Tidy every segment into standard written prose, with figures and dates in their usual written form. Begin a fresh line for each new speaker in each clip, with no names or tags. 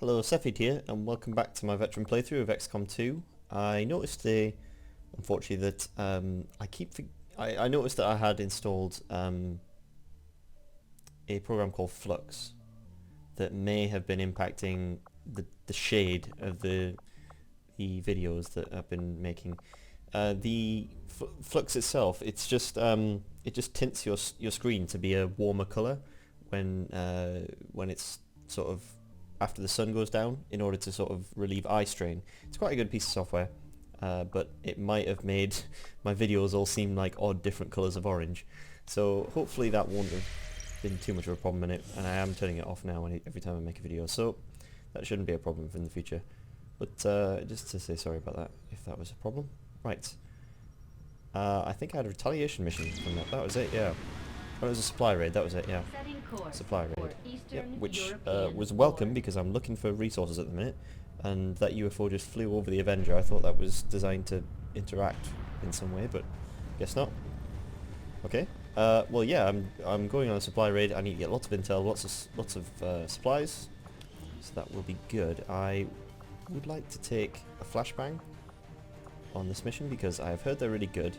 Hello, Sefid here, and welcome back to my veteran playthrough of XCOM 2. I noticed unfortunately, that I noticed that I had installed a program called Flux that may have been impacting the shade of the videos that I've been making. The Flux itself, it just tints your screen to be a warmer color when it's sort of after the sun goes down, in order to sort of relieve eye strain. It's quite a good piece of software, but it might have made my videos all seem like odd different colours of orange. So hopefully that won't have been too much of a problem in it, and I am turning it off now every time I make a video, so that shouldn't be a problem in the future. But just to say sorry about that, if that was a problem. Right. I think I had a retaliation mission from that. That was it, yeah. Oh, it was a supply raid, that was it, yeah. Supply raid. Yep, which was welcome because I'm looking for resources at the minute, and that UFO just flew over the Avenger. I thought that was designed to interact in some way, but guess not. Okay. Well, yeah, I'm going on a supply raid. I need to get lots of intel, lots of supplies, so that will be good. I would like to take a flashbang on this mission because I've heard they're really good.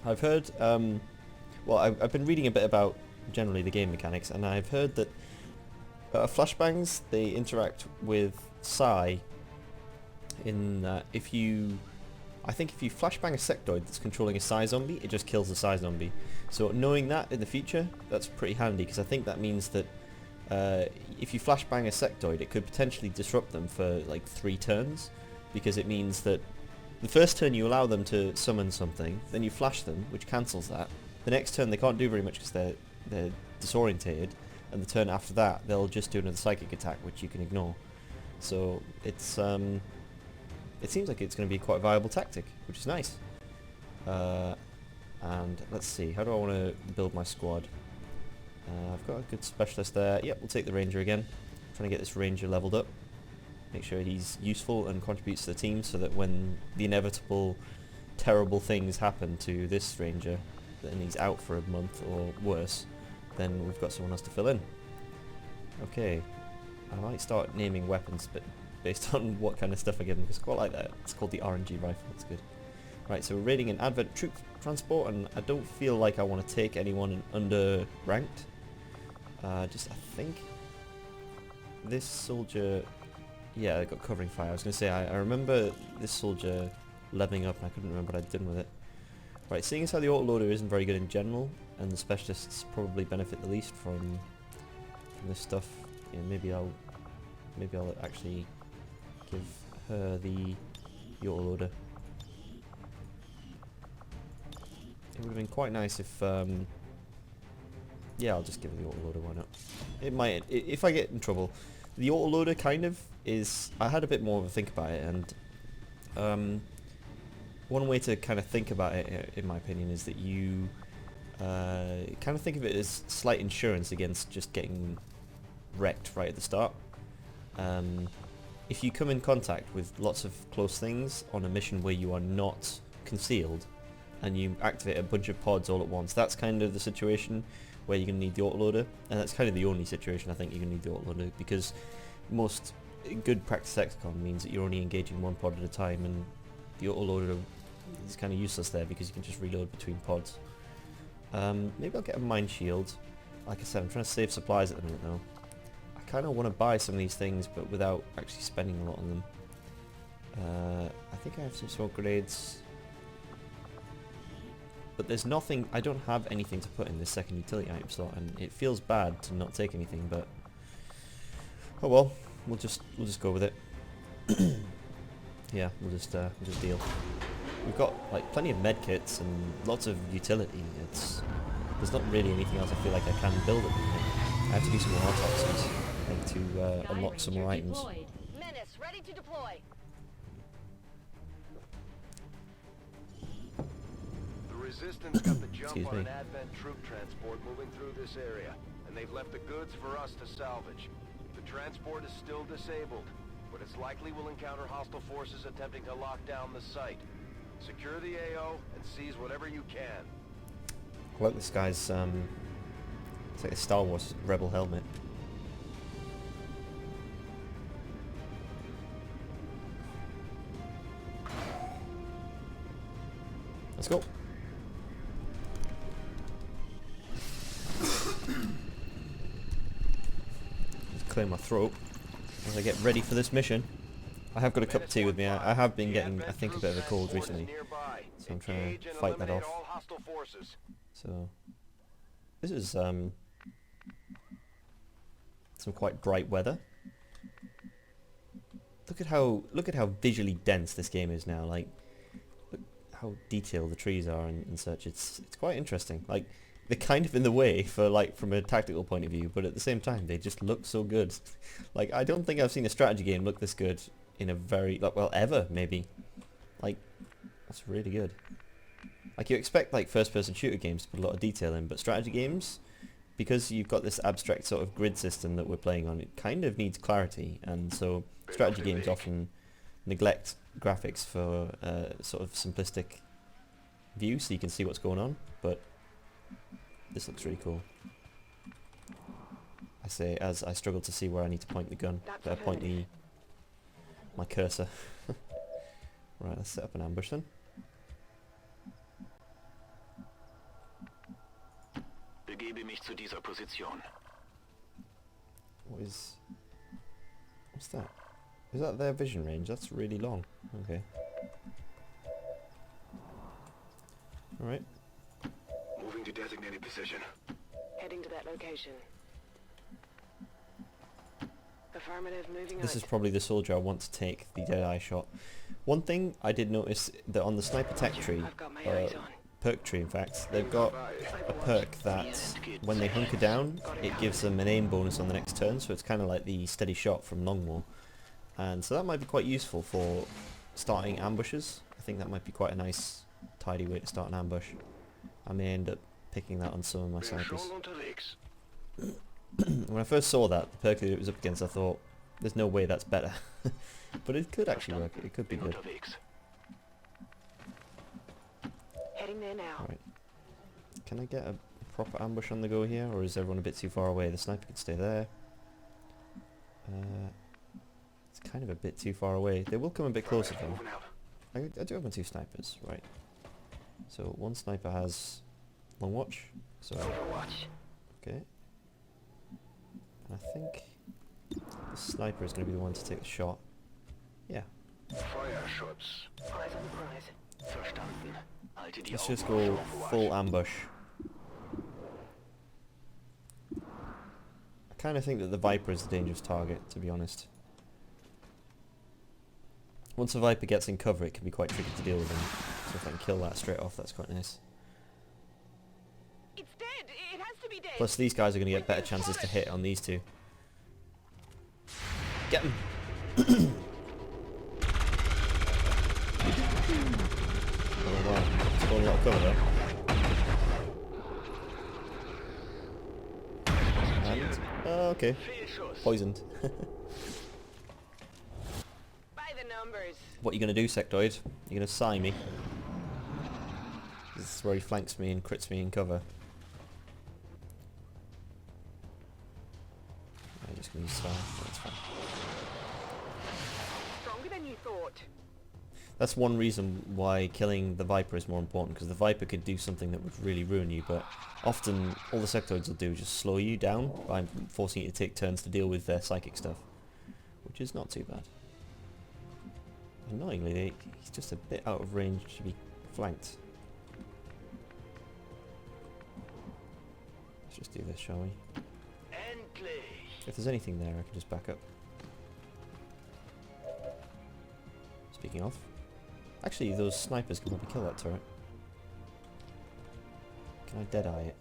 I've heard, well, I've been reading a bit about generally the game mechanics, and I've heard that flashbangs, they interact with psi in that if you flashbang a sectoid that's controlling a psi zombie, it just kills the psi zombie. So knowing that in the future, that's pretty handy, because I think that means that if you flashbang a sectoid, it could potentially disrupt them for like 3 turns, because it means that the first turn you allow them to summon something, then you flash them, which cancels that. The next turn they can't do very much because they're disorientated, and the turn after that they'll just do another psychic attack, which you can ignore. So it's it seems like it's going to be quite a viable tactic, which is nice. And let's see, how do I want to build my squad? I've got a good specialist there. Yep, we'll take the ranger again. Trying to get this ranger leveled up, make sure he's useful and contributes to the team, so that when the inevitable terrible things happen to this ranger and he's out for a month or worse, then we've got someone else to fill in. Okay, I might start naming weapons, but based on what kind of stuff I give them, because I quite like that. It's called the RNG rifle, it's good. Right, so we're raiding an advent troop transport, and I don't feel like I want to take anyone under ranked. I think this soldier, yeah, I got covering fire. I was going to say, I remember this soldier leveling up, and I couldn't remember what I'd done with it. Right, seeing as how the autoloader isn't very good in general, and the specialists probably benefit the least from this stuff, yeah, maybe I'll actually give her the autoloader. It would have been quite nice if, yeah, I'll just give her the autoloader, why not? It might, if I get in trouble. The autoloader kind of is, I had a bit more of a think about it, and one way to kind of think about it, in my opinion, is that you kind of think of it as slight insurance against just getting wrecked right at the start. If you come in contact with lots of close things on a mission where you are not concealed, and you activate a bunch of pods all at once, that's kind of the situation where you're going to need the autoloader, and that's kind of the only situation I think you're going to need the autoloader, because most good practice XCOM means that you're only engaging one pod at a time, and the autoloader is kind of useless there because you can just reload between pods. Maybe I'll get a mine shield. Like I said, I'm trying to save supplies at the minute though. I kind of want to buy some of these things, but without actually spending a lot on them. I think I have some smoke grenades. But there's nothing, I don't have anything to put in this second utility item slot, and it feels bad to not take anything, but oh well, we'll just go with it. Yeah, we'll just deal. We've got like plenty of medkits and lots of utility. There's not really anything else I feel like I can build at the minute. I have to do some more autopsies, I think, to unlock some more items.
Menace, ready to deploy.
The Resistance got the jump on an advent troop transport moving through this area, and they've left the goods for us to salvage. The transport is still disabled, but it's likely we'll encounter hostile forces attempting to lock down the site. Secure the AO and seize whatever you can.
I like this guy's, it's like a Star Wars rebel helmet. Let's go. Just clear my throat as I get ready for this mission. I have got a cup of tea with me. I have been getting, I think, a bit of a cold recently, so I'm trying to fight that off. So this is some quite bright weather. Look at how visually dense this game is now. Like, look how detailed the trees are and such. It's quite interesting. Like, they're kind of in the way for, like, from a tactical point of view, but at the same time they just look so good. Like, I don't think I've seen a strategy game look this good in a very, like, well, ever maybe. Like, that's really good. Like, you expect, like, first-person shooter games to put a lot of detail in, but strategy games, because you've got this abstract sort of grid system that we're playing on, it kind of needs clarity, and so strategy games often neglect graphics for sort of simplistic view, so you can see what's going on, but this looks really cool. I say as I struggle to see where I need to point the gun, point my cursor. Right, let's set up an ambush then.
Begebe mich zu dieser Position.
What's that? Is that their vision range? That's really long. Okay. Alright.
Moving to designated position.
Heading to that location. Affirmative, moving
This
on.
is probably the soldier I want to take the Deadeye shot. One thing I did notice that on the sniper tech tree,
I've got my eyes on.
perk tree in fact, they've got a perk that when they hunker down, it gives them an aim bonus on the next turn, so it's kind of like the steady shot from Long War. And so that might be quite useful for starting ambushes. I think that might be quite a nice, tidy way to start an ambush. I may end up picking that on some of my snipers. When I first saw that, the perk that it was up against, I thought, there's no way that's better. But it could actually work, it could be good.
Heading there now.
Alright. Can I get a proper ambush on the go here, or is everyone a bit too far away? The sniper could stay there. It's kind of a bit too far away. They will come a bit closer though. I do have my two snipers, right. So one sniper has long watch, so okay. And I think the sniper is going to be the one to take the shot. Yeah.
Feuerschutz.
Eyes on the prize.
Verstanden. Halte die
Let's
Augen
just go
auf
full ambush. I kind of think that the Viper is a dangerous target, to be honest. Once a Viper gets in cover, it can be quite tricky to deal with him. So if I can kill that straight off, that's quite nice.
It's dead. It has to be dead.
Plus these guys are going to get better chances to hit on these two. Get him! Oh wow, it's got a lot of cover there. And, okay, poisoned.
By the numbers.
What are you going to do, Sectoid? You're going to sigh me? This is where he flanks me and crits me in cover. I'm just going to use sigh, that's fine.
Stronger than you thought.
That's one reason why killing the Viper is more important, because the Viper could do something that would really ruin you, but often all the Sectoids will do is just slow you down by forcing you to take turns to deal with their psychic stuff, which is not too bad. Annoyingly, he's just a bit out of range to be flanked. Let's just do this, shall we? If there's anything there, I can just back up. Speaking of, actually those snipers can probably kill that turret. Can I deadeye it?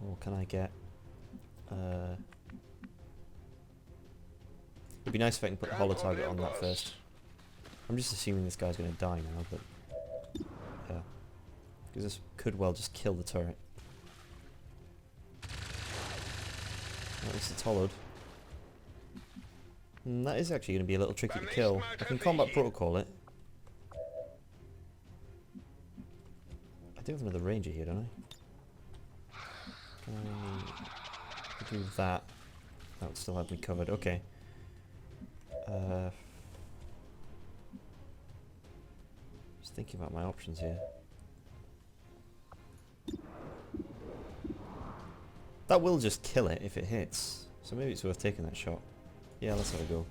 Or can I get... it'd be nice if I can put the holo target on that first. I'm just assuming this guy's going to die now, but... yeah. Because this could well just kill the turret. At least it's hollowed. That is actually going to be a little tricky to kill. I can combat protocol it. I do have another ranger here, don't I? Can I do that? That would still have me covered. Okay. Just thinking about my options here. That will just kill it if it hits. So maybe it's worth taking that shot. Yeah, let's have a go.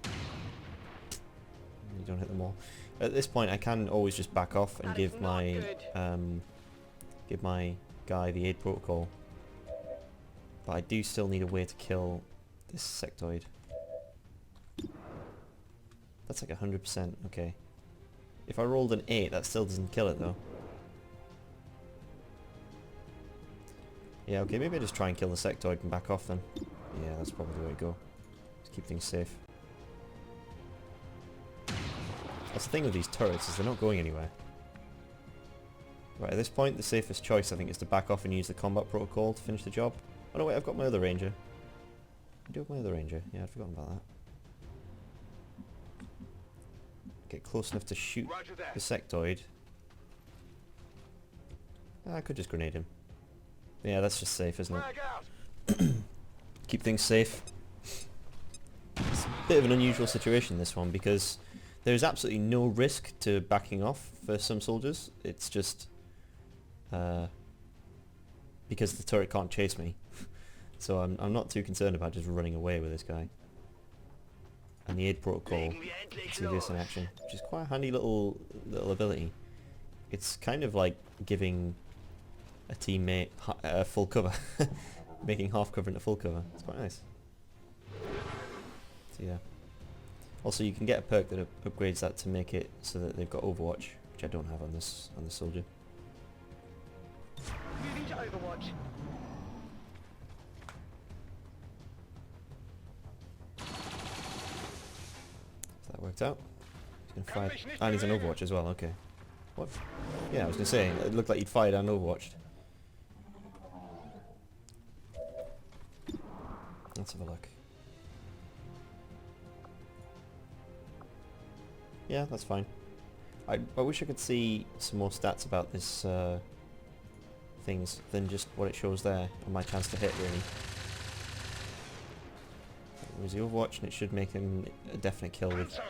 You don't hit them all. At this point I can always just back off and give my guy the aid protocol. But I do still need a way to kill this sectoid. That's like 100%, okay. If I rolled an 8, that still doesn't kill it though. Yeah, okay, maybe I just try and kill the sectoid and back off then. Yeah, that's probably the way to go. Just keep things safe. That's the thing with these turrets, is they're not going anywhere. Right, at this point, the safest choice I think is to back off and use the combat protocol to finish the job. Oh no, wait, I've got my other ranger. I do have my other ranger. Yeah, I'd forgotten about that. Get close enough to shoot the sectoid. I could just grenade him. Yeah, that's just safe, isn't it? Keep things safe. It's a bit of an unusual situation, this one, because there's absolutely no risk to backing off for some soldiers. It's just because the turret can't chase me. So I'm not too concerned about just running away with this guy. And the aid protocol, see this in action, which is quite a handy little ability. It's kind of like giving a teammate full cover, making half cover into full cover. It's quite nice. So yeah. Also, you can get a perk that upgrades that to make it so that they've got Overwatch, which I don't have on this soldier.
Moving to Overwatch.
So that worked out. He's gonna fire, and he's on Overwatch as well. Okay. What? Yeah, I was gonna say it looked like he'd fired and Overwatched. Let's have a look. Yeah, that's fine. I wish I could see some more stats about this things than just what it shows there on my chance to hit, really. Where's the Overwatch, and it should make him a definite kill with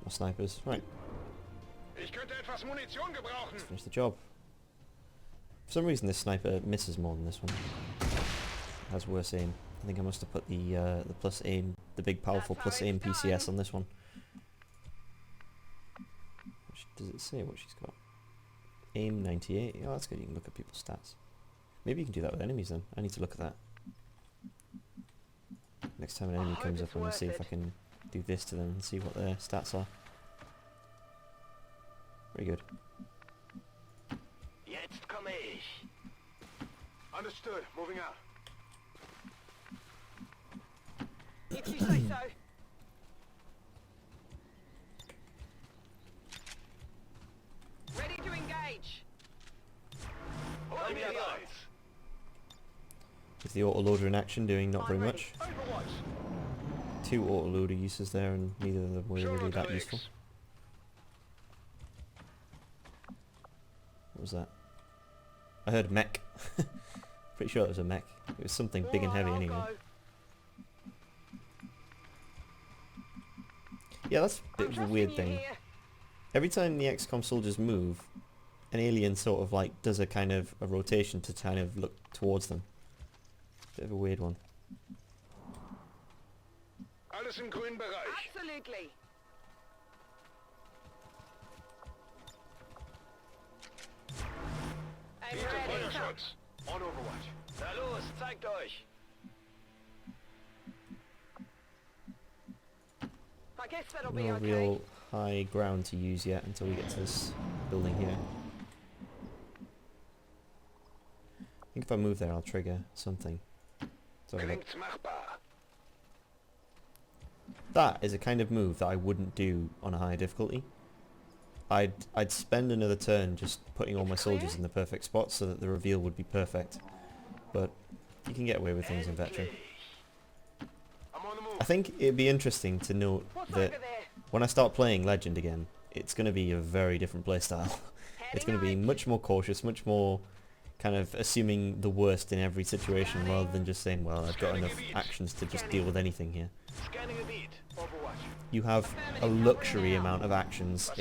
my snipers. Right. Let's finish the job. For some reason this sniper misses more than this one. It has worse aim. I think I must have put the plus aim, the big powerful plus aim PCS on this one. Does it say what she's got? Aim 98. Oh, that's good. You can look at people's stats. Maybe you can do that with enemies then. I need to look at that. Next time an enemy comes up, I'm going to see if I can do this to them and see what their stats are. Very good.
Jetzt komme ich.
Understood. Moving out.
If you say so. Ready to engage.
Hold me alive.
Is the autoloader in action doing not very
I'm ready.
much?
Overwatch.
2 autoloader uses there, and neither of them were really that useful. What was that? I heard mech. Pretty sure it was a mech. It was something big and heavy anyway. Yeah, that's a bit of a weird thing. Every time the XCOM soldiers move, an alien sort of like does a kind of a rotation to kind of look towards them. Bit of a weird one.
Alles im grünen Bereich.
Absolutely. I'm ready.
Feuerschutz. On Overwatch.
Na los, zeigt euch.
I guess that'll be
No
okay.
real high ground to use yet until we get to this building here. I think if I move there I'll trigger something. So
Klingt's machbar.
that is a kind of move that I wouldn't do on a higher difficulty. I'd spend another turn just putting all my soldiers in the perfect spot so that the reveal would be perfect. But you can get away with things in veteran.
I'm on the move.
I think it'd be interesting to note
What's
that
over there?
when I start playing Legend again, it's going to be a very different playstyle. It's going to be much more cautious, much more kind of assuming the worst in every situation rather than just saying, well, I've got enough actions to just deal with anything here.
Scanning a beat. Overwatch.
you have a luxury amount of actions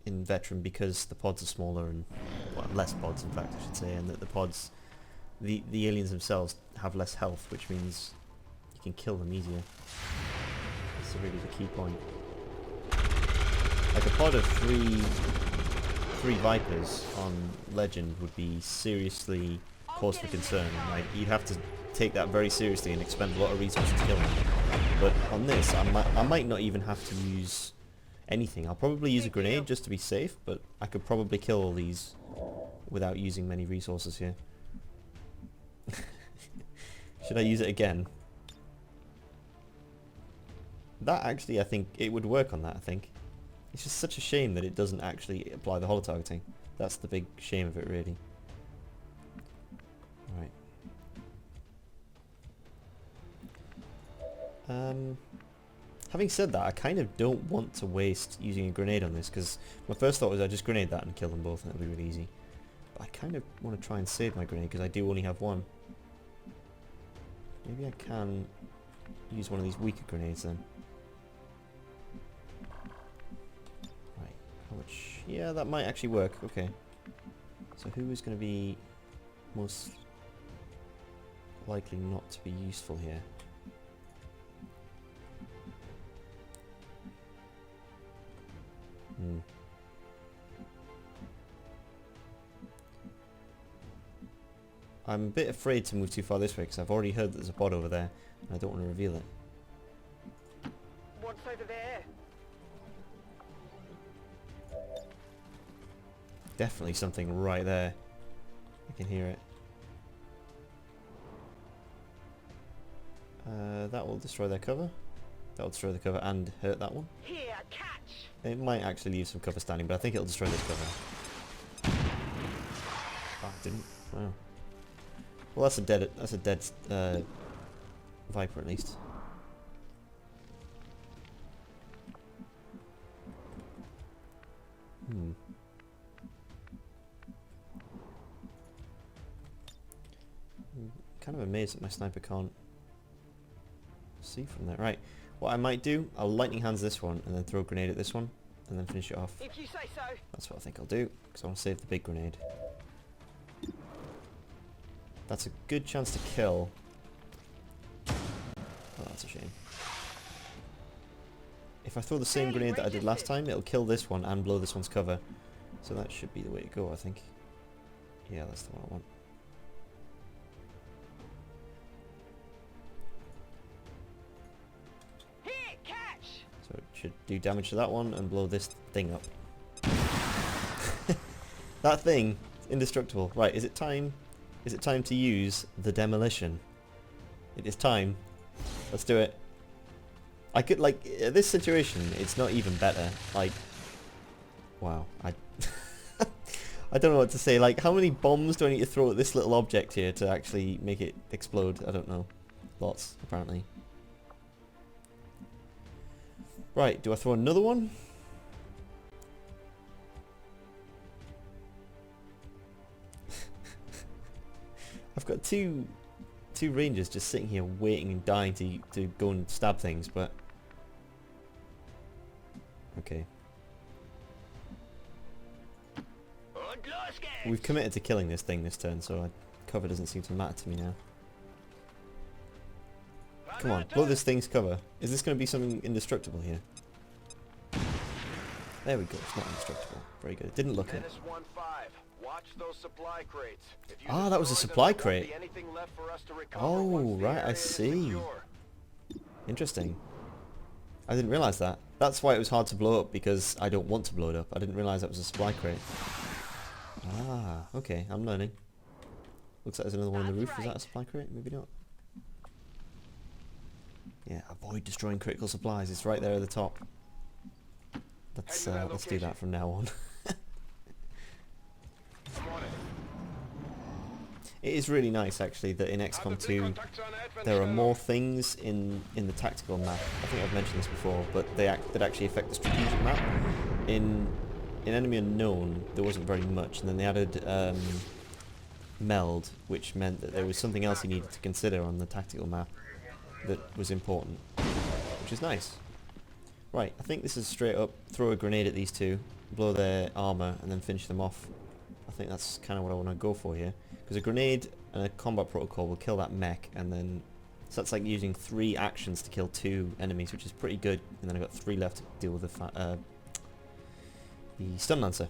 in Veteran because the pods are smaller and, well, less pods in fact I should say, and that the pods, the aliens themselves have less health, which means you can kill them easier. That's really the key point. Like a pod of three Vipers on Legend would be seriously cause for concern. Like, you'd have to take that very seriously and expend a lot of resources to kill them. But on this, I might not even have to use anything. I'll probably use a grenade just to be safe, but I could probably kill all these without using many resources here. Should I use it again? That actually, I think, it would work on that, I think. It's just such a shame that it doesn't actually apply the holo-targeting. That's the big shame of it, really. Right. Having said that, I kind of don't want to waste using a grenade on this, because my first thought was I'd just grenade that and kill them both and it'll be really easy. But I kind of want to try and save my grenade, because I do only have one. Maybe I can use one of these weaker grenades then. Right, how much? Yeah, that might actually work, okay. So who is going to be most likely not to be useful here? I'm a bit afraid to move too far this way because I've already heard that there's a pod over there and I don't want to reveal it.
What's over there?
Definitely something right there. I can hear it. That will destroy their cover. That will destroy the cover and hurt that one.
Here, catch!
It might actually leave some cover standing, but I think it'll destroy this cover. Oh, it didn't. Wow. Well, that's a dead Viper at least. I'm kind of amazed that my sniper can't see from there. Right, what I might do, I'll lightning hands this one and then throw a grenade at this one and then finish it off.
If you say so.
That's what I think I'll do, because I want to save the big grenade. That's a good chance to kill. Oh, that's a shame. If I throw the same grenade that I did last time, it'll kill this one and blow this one's cover. So that should be the way to go, I think. Yeah, that's the one I want.
Here, catch!
So it should do damage to that one and blow this thing up. That thing, indestructible. Right, is it time? Is it time to use the demolition? It is time. Let's do it. I could, like, this situation, it's not even better. Like, wow. I don't know what to say. Like, how many bombs do I need to throw at this little object here to actually make it explode? I don't know. Lots, apparently. Right, do I throw another one? I've got two rangers just sitting here waiting and dying to go and stab things, but okay. We've committed to killing this thing this turn, so cover doesn't seem to matter to me now. Come on, blow this thing's cover. Is this going to be something indestructible here? There we go, it's not indestructible. Very good. It didn't look it.
Watch those supply crates.
Ah, that was a supply crate. Oh, right, I see. Interesting. I didn't realise that. That's why it was hard to blow up, because I don't want to blow it up. I didn't realise that was a supply crate. Ah, okay, I'm learning. Looks like there's another one on the roof. Is that a supply crate? Maybe not. Yeah, avoid destroying critical supplies. It's right there at the top. Let's do that from now on. It is really nice, actually, that in XCOM 2 there are more things in the tactical map. I think I've mentioned this before, but that actually affect the strategic map. In Enemy Unknown there wasn't very much, and then they added Meld, which meant that there was something else you needed to consider on the tactical map that was important, which is nice. Right, I think this is straight up throw a grenade at these two, blow their armor, and then finish them off. I think that's kind of what I want to go for here. Because a grenade and a combat protocol will kill that mech, and then... So that's like using 3 actions to kill 2 enemies, which is pretty good. And then I've got 3 left to deal with the stun lancer.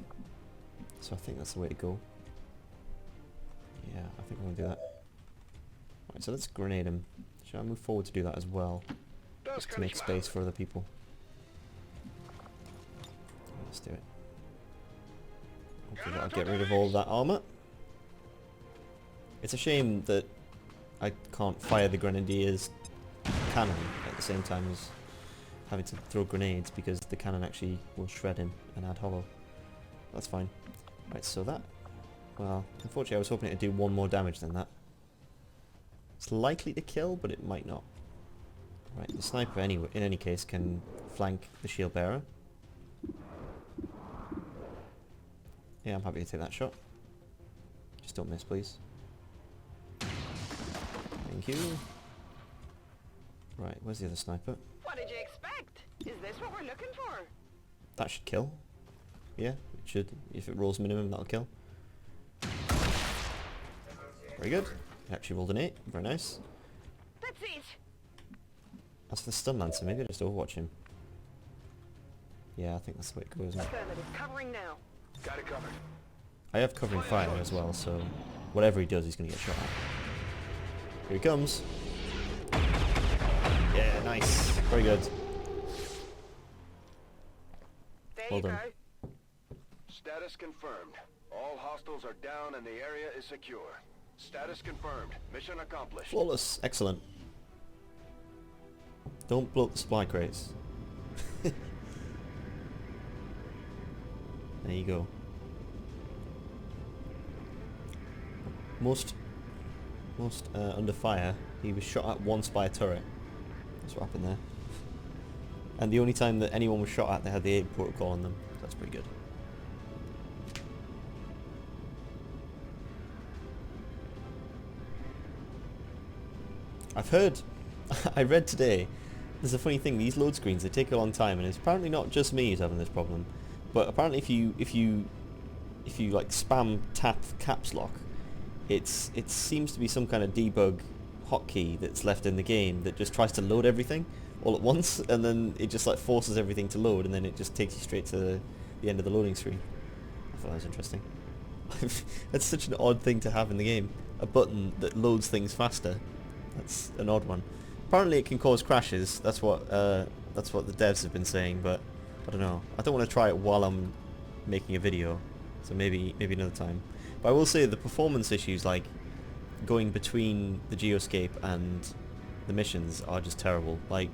So I think that's the way to go. Yeah, I think I'm going to do that. Right, so let's grenade him. Shall I move forward to do that as well? Just to make space for other people. Let's do it. Hopefully that'll get rid of all of that armor. It's a shame that I can't fire the grenadier's cannon at the same time as having to throw grenades, because the cannon actually will shred him and add hollow. That's fine. Right, so that... Well, unfortunately I was hoping it would do 1 more damage than that. It's likely to kill, but it might not. Right, the sniper anyway, in any case, can flank the shield bearer. Yeah, I'm happy to take that shot. Just don't miss, please. Thank you. Right, where's the other sniper?
What did you expect? Is this what we're looking for?
That should kill. Yeah, it should. If it rolls minimum, that'll kill. Very good. It actually rolled an 8. Very nice.
That's it.
That's the stun lancer. Maybe I just overwatch him. Yeah, I think that's the way it goes.
Affirmative. Covering now.
Got it covered.
I have covering fire as well, so whatever he does, he's going to get shot at. Here he comes. Yeah, nice. Very good.
There
Well
you
done.
go.
Status confirmed. All hostiles are down and the area is secure. Status confirmed. Mission accomplished.
Flawless. Excellent. Don't blow up the supply crates. There you go. Most under fire, he was shot at once by a turret. That's what happened there. And the only time that anyone was shot at, they had the aid protocol on them. That's pretty good. I've heard, I read today, there's a funny thing, these load screens, they take a long time, and it's apparently not just me who's having this problem, but apparently if you like spam tap caps lock, it seems to be some kind of debug hotkey that's left in the game that just tries to load everything all at once, and then it just like forces everything to load, and then it just takes you straight to the end of the loading screen. I thought that was interesting. That's such an odd thing to have in the game, a button that loads things faster. That's an odd one. Apparently it can cause crashes. That's what the devs have been saying, but I don't know. I don't want to try it while I'm making a video, so maybe another time. But I will say the performance issues, like going between the geoscape and the missions, are just terrible. Like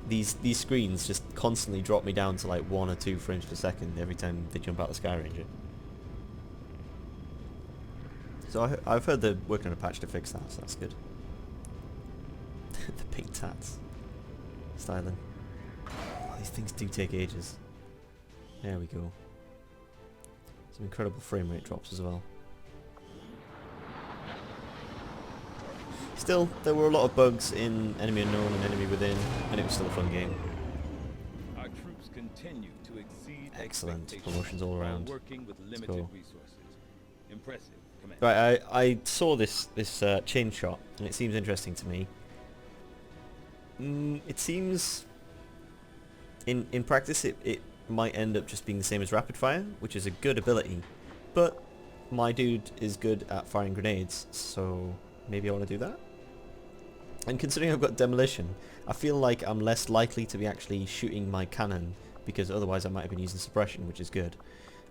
these screens just constantly drop me down to like 1 or 2 frames per second every time they jump out the Sky Ranger. So I've heard they're working on a patch to fix that, so that's good. The pink tats. Styling. Oh, these things do take ages. There we go. Some incredible frame rate drops as well. Still, there were a lot of bugs in Enemy Unknown and Enemy Within, and it was still a fun game.
Our troops continue to exceed
Excellent.
expectations
Promotions all
while
around.
working with
Let's
limited
go.
resources. Impressive, Commander.
Right, I saw this chain shot, and it seems interesting to me. It seems... In practice, it might end up just being the same as rapid fire, which is a good ability, but my dude is good at firing grenades, so maybe I want to do that. And considering I've got Demolition, I feel like I'm less likely to be actually shooting my cannon, because otherwise I might have been using suppression, which is good.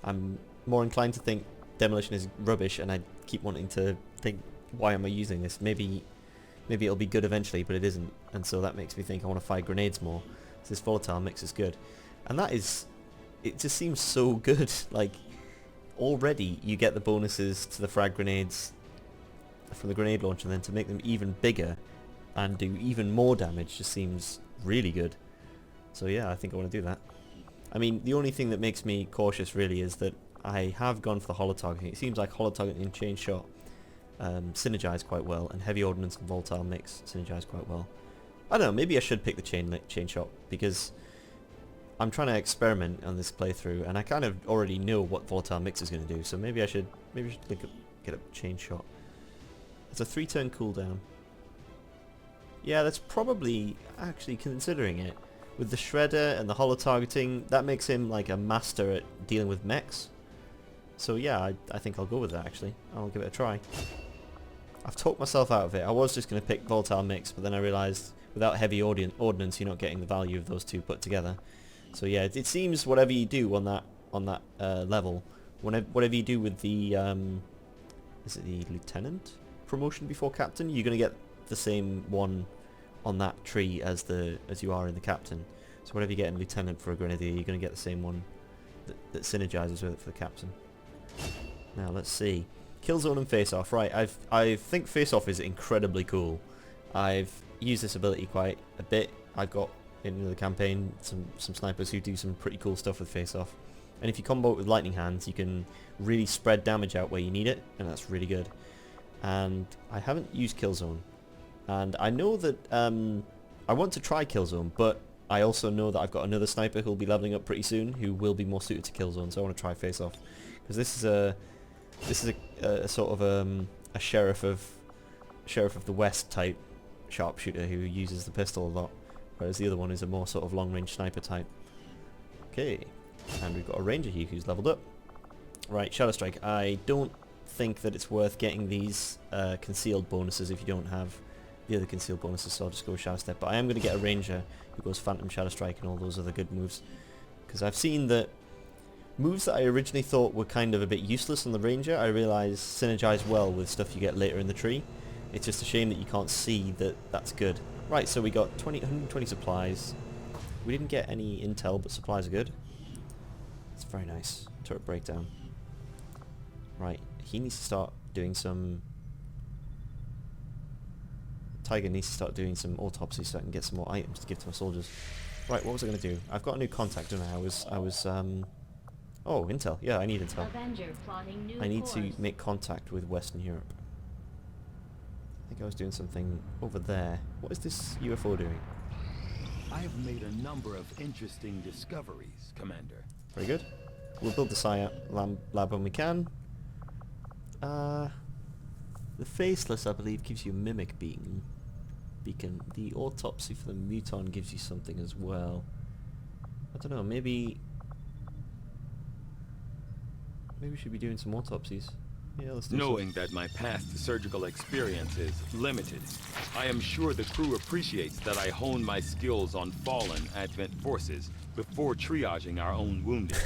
I'm more inclined to think Demolition is rubbish, and I keep wanting to think, why am I using this? Maybe it'll be good eventually, but it isn't, and so that makes me think I want to fire grenades more. So this volatile mix is good. And that is, it just seems so good. Like, already you get the bonuses to the frag grenades from the grenade launcher, and then to make them even bigger and do even more damage just seems really good. So yeah, I think I want to do that. I mean, the only thing that makes me cautious really is that I have gone for the holo targeting. It seems like holo targeting and chain shot synergize quite well, and heavy ordnance and volatile mix synergize quite well. I don't know, maybe I should pick the chain shot, because I'm trying to experiment on this playthrough, and I kind of already know what volatile mix is going to do. So maybe I should get a chain shot. It's a 3-turn cooldown. Yeah, that's probably actually, considering it, with the shredder and the holo targeting, that makes him like a master at dealing with mechs. So yeah, I think I'll go with that actually. I'll give it a try. I've talked myself out of it. I was just going to pick volatile mix, but then I realised without heavy ordnance you're not getting the value of those two put together. So yeah, it seems whatever you do on that level, whatever you do with the is it the lieutenant promotion before captain, you're going to get the same one on that tree as you are in the captain. So whatever you get in lieutenant for a grenadier, you're going to get the same one that synergizes with it for the captain. Now let's see, Killzone and Face Off. Right, I think Face Off is incredibly cool. I've used this ability quite a bit. I've got in the campaign some snipers who do some pretty cool stuff with Face Off, and if you combo it with lightning hands, you can really spread damage out where you need it, and that's really good. And I haven't used Killzone, and I know that I want to try Killzone, but I also know that I've got another sniper who'll be leveling up pretty soon who will be more suited to Killzone, so I want to try Face Off, because this is a sort of a sheriff of the West type sharpshooter who uses the pistol a lot, whereas the other one is a more sort of long range sniper type. Okay, and we've got a ranger here who's leveled up. Right, Shadow Strike. I don't think that it's worth getting these concealed bonuses if you don't have the other concealed bonuses, so I'll just go with Shadow Step. But I am going to get a ranger who goes Phantom, Shadow Strike and all those other good moves, because I've seen that moves that I originally thought were kind of a bit useless on the ranger, I realise synergize well with stuff you get later in the tree. It's just a shame that you can't see that that's good. Right, so we got 120 supplies. We didn't get any intel, but supplies are good. It's very nice. Turret breakdown. Right, he needs to start doing some... Tiger needs to start doing some autopsy so I can get some more items to give to my soldiers. Right, what was I going to do? I've got a new contact, don't I? I was oh, intel. Yeah, I need intel. I need to make contact with Western Europe. I think I was doing something over there. What is this UFO doing?
I have made a number of interesting discoveries, Commander.
Very good. We'll build the Psi lab when we can. The Faceless, I believe, gives you a mimic beacon. The autopsy for the Muton gives you something as well. I don't know, maybe we should be doing some autopsies. Yeah, let's do
Knowing that my past surgical experience is limited, I am sure the crew appreciates that I hone my skills on fallen Advent forces before triaging our own wounded.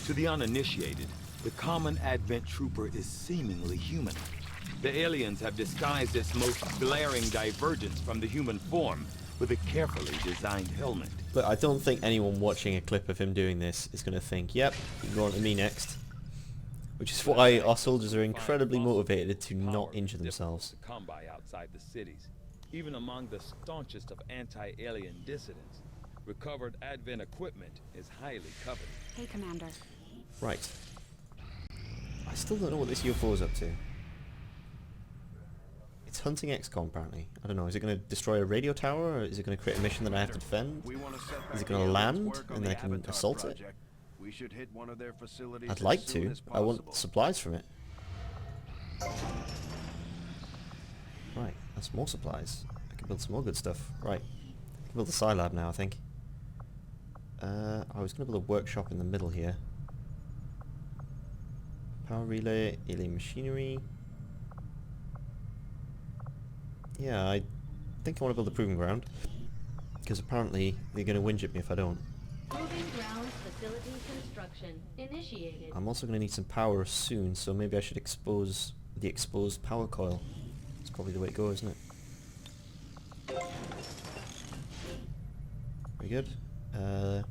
To the uninitiated, the common Advent trooper is seemingly human. The aliens have disguised this most glaring divergence from the human form with a carefully designed helmet.
Look, I don't think anyone watching a clip of him doing this is going to think, yep, you can go on to me next. Which is why our soldiers are incredibly motivated to not injure themselves.
Come by outside the cities, even among the staunchest of anti-alien dissidents. Recovered Advent equipment is highly coveted.
Hey, Commander.
Right. I still don't know what this UFO is up to. It's hunting XCOM apparently. I don't know, is it going to destroy a radio tower, or is it going to create a mission that I have to defend? Is it going to land and then I can assault it?
We should hit one of their facilities.
I'd like to. I want supplies from it. Right, that's more supplies. I can build some more good stuff. Right, I can build a Psi lab now, I think. I was going to build a workshop in the middle here. Power relay, alien machinery. Yeah, I think I want to build a proving ground, because apparently they're going to whinge at me if I don't.
Proving ground facility construction initiated.
I'm also going to need some power soon, so maybe I should expose the exposed power coil. It's probably the way to go, isn't it? Very good. I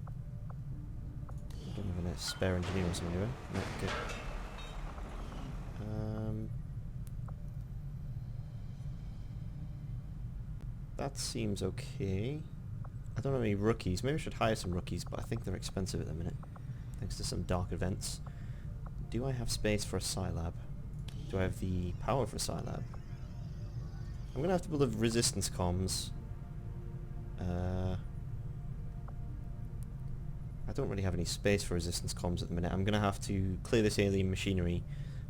don't have a spare engineer or something anyway. No, good. That seems okay. I don't have any rookies. Maybe I should hire some rookies, but I think they're expensive at the minute, thanks to some dark events. Do I have space for a Psi lab? Do I have the power for a Psi lab? I'm going to have to build a resistance comms. don't really have any space for resistance comms at the minute. I'm going to have to clear this alien machinery.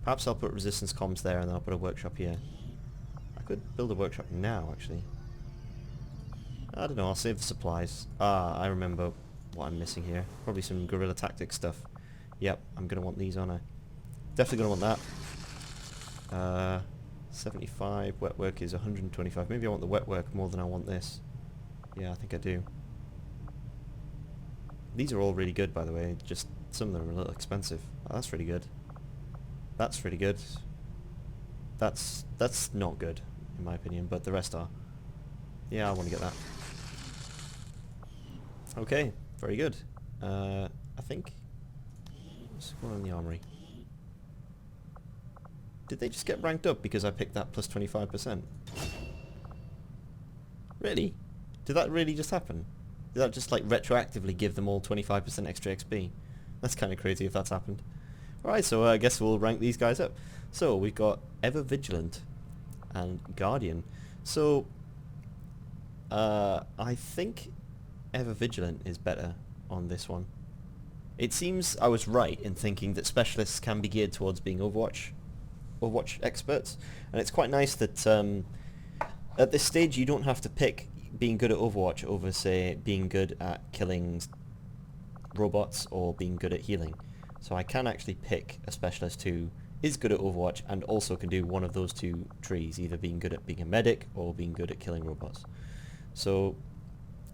Perhaps I'll put resistance comms there and then I'll put a workshop here. I could build a workshop now, actually. I don't know, I'll save the supplies. Ah, I remember what I'm missing here. Probably some guerrilla tactics stuff. Yep, I'm going to want these, aren't I? Definitely going to want that. 75, wet work is 125. Maybe I want the wet work more than I want this. Yeah, I think I do. These are all really good, by the way, just some of them are a little expensive. Oh, that's really good. That's really good. That's not good, in my opinion, but the rest are. Yeah, I want to get that. Okay, very good. I think... What's going on in the armory? Did they just get ranked up because I picked that plus 25%? Really? Did that really just happen? Did that just like retroactively give them all 25% extra XP? That's kind of crazy if that's happened. Alright, so I guess we'll rank these guys up. So we've got Ever Vigilant and Guardian. So I think Ever Vigilant is better on this one. It seems I was right in thinking that specialists can be geared towards being Overwatch experts, and it's quite nice that at this stage you don't have to pick being good at Overwatch over, say, being good at killing robots or being good at healing. So I can actually pick a specialist who is good at Overwatch and also can do one of those two trees, either being good at being a medic or being good at killing robots. So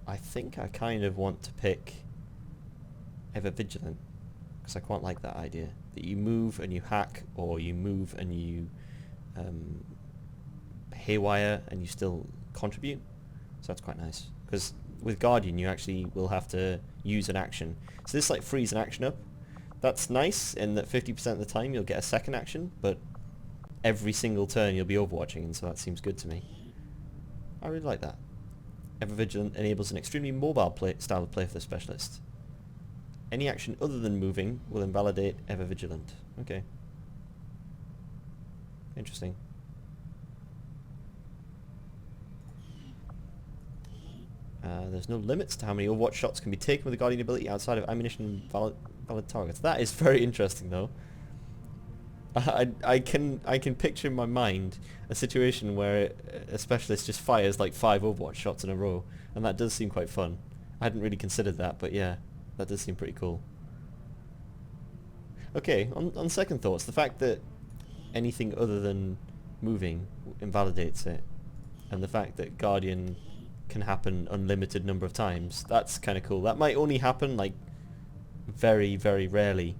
I think I kind of want to pick Ever Vigilant, because I quite like that idea, that you move and you hack, or you move and you haywire and you still contribute. So that's quite nice, because with Guardian you actually will have to use an action. So this like frees an action up. That's nice in that 50% of the time you'll get a second action, but every single turn you'll be overwatching, and so that seems good to me. I really like that. Ever Vigilant enables an extremely mobile style of play for the specialist. Any action other than moving will invalidate Ever Vigilant. Okay. Interesting. There's no limits to how many Overwatch shots can be taken with the Guardian ability outside of ammunition and valid targets. That is very interesting, though. I can picture in my mind a situation where a specialist just fires like 5 Overwatch shots in a row, and that does seem quite fun. I hadn't really considered that, but yeah, that does seem pretty cool. Okay, on second thoughts, the fact that anything other than moving invalidates it, and the fact that Guardian can happen unlimited number of times, that's kind of cool. That might only happen like very, very rarely,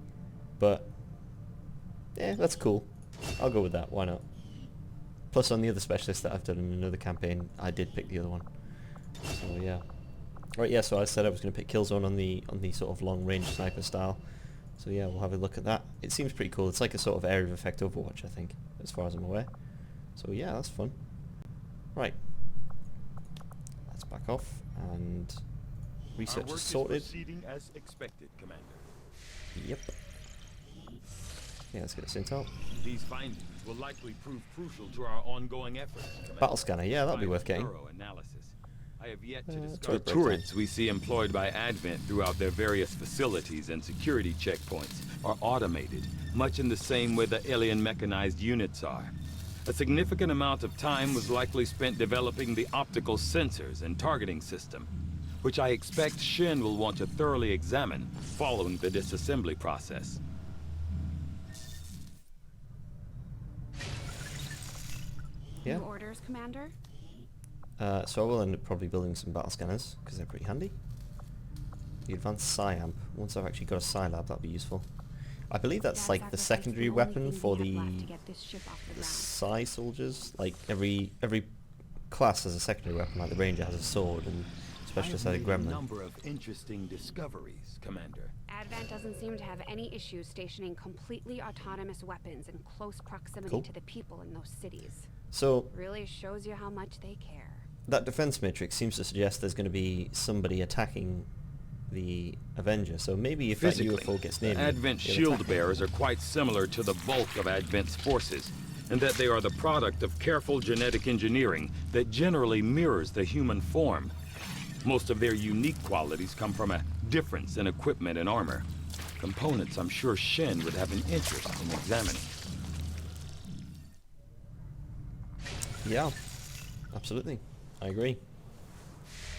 but yeah, that's cool. I'll go with that, why not? Plus on the other specialist that I've done in another campaign, I did pick the other one. So yeah. Right, yeah, so I said I was going to pick Killzone on the sort of long range sniper style. So yeah, we'll have a look at that. It seems pretty cool. It's like a sort of area of effect Overwatch, I think, as far as I'm aware. So yeah, that's fun. Right. Let's back off and research is sorted.
Proceeding as expected, Commander.
Yep. Yeah, let's get this intel.
These findings will likely prove crucial to our ongoing efforts, Commander.
Battle scanner, yeah, that'll be worth getting.
Thorough analysis. I have yet to
turret
discover
breakdown.
turrets we see employed by Advent throughout their various facilities and security checkpoints are automated, much in the same way the alien mechanized units are. A significant amount of time was likely spent developing the optical sensors and targeting system, which I expect Shin will want to thoroughly examine following the disassembly process.
Yeah.
New orders, Commander?
So I will end up probably building some battle scanners, because they're pretty handy. The advanced Psi-amp. Once I've actually got a Psi-lab, that'll be useful. I believe that's like the secondary weapon for the Psi soldiers. Like every class has a secondary weapon, like the Ranger has a sword and Specialist has a gremlin.
A number of interesting discoveries, Commander.
Advent doesn't seem to have any issues stationing completely autonomous weapons in close proximity to the people in those cities.
So
Really shows you how much they care.
that defense matrix seems to suggest there's going to be somebody attacking the Avenger. So maybe if that UFO gets near me,
Advent
it'll
shield
attack me.
bearers are quite similar to the bulk of Advent's forces, and that they are the product of careful genetic engineering that generally mirrors the human form. Most of their unique qualities come from a difference in equipment and armor. Components I'm sure Shen would have an interest in examining.
Yeah, absolutely. I agree.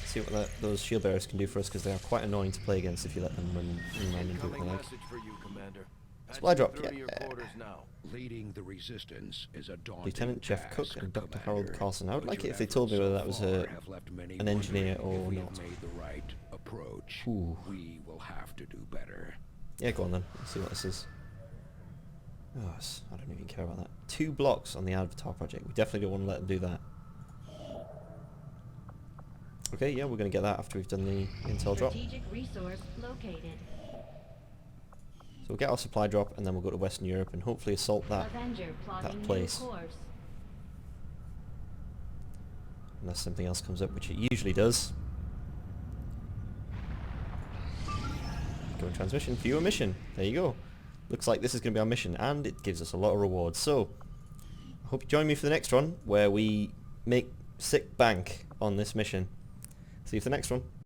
See what those shield bearers can do for us, because they are quite annoying to play against if you let them run around and do what they like.
For you, Commander.
Supply drop,
Through to your
yeah.
quarters now.
Leading the resistance is a daunting
Lieutenant Jeff
task,
Cook and Dr. Harold
Commander,
Carlson. I would
but
like it
your
if they told me
efforts
whether
so
that was
far have left many
an engineer
wondering
or
if we
not.
have made the right approach.
Ooh.
We will have to do better.
Yeah, go on then. Let's see what this is. Oh, I don't even care about that. 2 blocks on the Avatar project. We definitely don't want to let them do that. Okay, yeah, we're going to get that after we've done the intel drop.
Strategic resource located.
So we'll get our supply drop, and then we'll go to Western Europe and hopefully assault that
Avenger plotting new
place.
course.
Unless something else comes up, which it usually does. Go in transmission, view a mission. There you go. Looks like this is going to be our mission, and it gives us a lot of rewards. So, I hope you join me for the next one, where we make sick bank on this mission. See you for the next one.